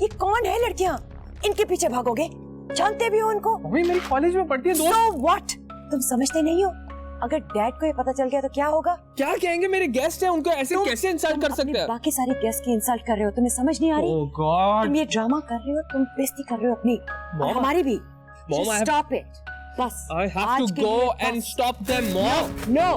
ये कौन है लड़कियां? इनके पीछे भागोगे? जानते भी हो उनको? मम्मी मेरी कॉलेज में पढ़ती है दोस्त। So what? तुम समझते नहीं हो? अगर डैड को ये पता चल गया तो क्या होगा? क्या कहेंगे? मेरे गेस्ट हैं, उनको ऐसे कैसे इंसल्ट कर सकते हैं? बाकी सारे गेस्ट की इंसल्ट कर रहे हो, तुम्हें समझ नहीं आ रही? Oh God! तुम ये ड्रामा कर रहे हो, तुम बेइज्जती कर रहे हो अपनी और हमारी भी। Stop it. बस I have to go and stop them, Mom. No.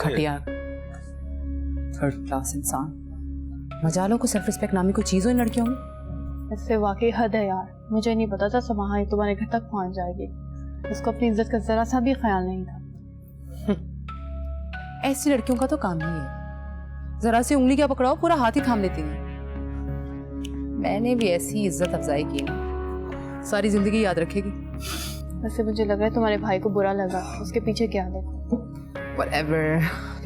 घटिया थर्ड क्लास इंसान। मजालों को सेल्फ रिस्पेक्ट नामी कोई चीज हो इन लड़कियों में। इससे वाकई हद है यार। मुझे नहीं पता था समाहा ये तुम्हारे घर तक पहुंच जाएगी। उसको अपनी इज्जत का जरा सा भी ख्याल नहीं था। ऐसी लड़कियों का तो काम ही है, जरा सी उंगली क्या पकड़ाओ पूरा हाथ ही थाम लेती है। मैंने भी ऐसी इज्जत अफजाई की ना, सारी जिंदगी याद रखेगी। वैसे मुझे लग रहा है तुम्हारे भाई को बुरा लगा, उसके पीछे क्या है? Whatever,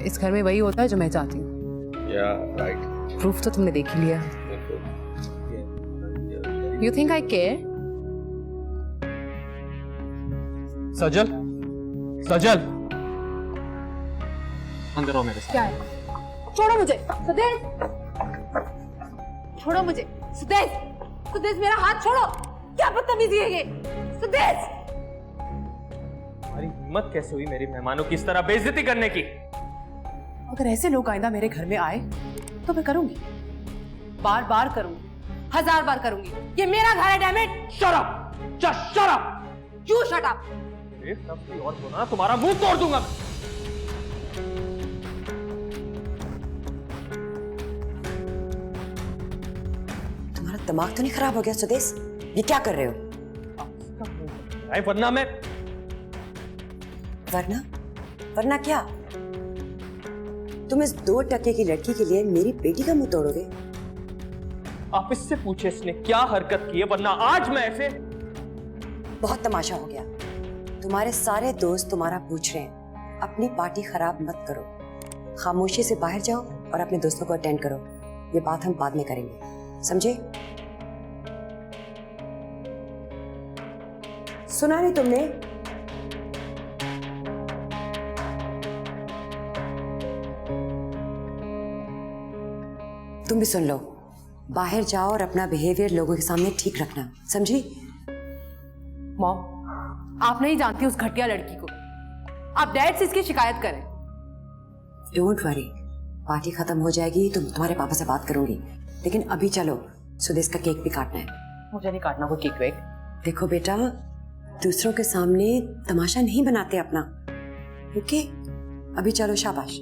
इस घर में वही होता है जो मैं चाहती हूँ। Yeah, right. प्रूफ तो तुमने देख ही लिया। You think I care? सजल, सजल, अंदर आओ मेरे साथ। क्या है? छोड़ो मुझे, सुदेश! छोड़ो मुझे, सुदेश! सुदेश मेरा हाथ छोड़ो! क्या बदतमीजी है ये? सुदेश! तुम्हारी हिम्मत कैसे हुई मेरी मेहमानों की इस तरह बेइज्जती करने की? अगर ऐसे लोग आइंदा मेरे घर में आए तो मैं करूंगी, बार बार करूंगी, 1000 बार करूंगी। ये मेरा घर है, damn it! Shut up! Just shut up! You shut up! एक लफ्ज़ और बोला तुम्हारा मुंह तोड़ दूंगा। तुम्हारा दिमाग तो नहीं खराब हो गया सुदेश? ये क्या कर रहे हो? वरना मैं वरना क्या? तुम इस 2 टके की लड़की के लिए मेरी बेटी का मुंह तोड़ोगे? आप इससे पूछे इसने क्या हरकत की है, वरना आज मैं ऐसे। बहुत तमाशा हो गया। तुम्हारे सारे दोस्त तुम्हारा पूछ रहे हैं। अपनी पार्टी खराब मत करो। खामोशी से बाहर जाओ और अपने दोस्तों को अटेंड करो। ये बात हम बाद में करेंगे, समझे? सुना नहीं तुमने? तुम भी सुन लो। बाहर जाओ और अपना बिहेवियर लोगों के सामने ठीक रखना, समझी? मॉम, आप नहीं जानती उस घटिया लड़की को। आप डैड से इसकी शिकायत करें। डोंट वरी, पार्टी खत्म हो जाएगी तो तुम्हारे पापा से बात करूंगी। लेकिन अभी चलो, सुदेश का केक भी काटना है। मुझे नहीं काटना कोई केक वेक। देखो बेटा, दूसरों के सामने तमाशा नहीं बनाते अपना, ओके? अभी चलो, शाबाश।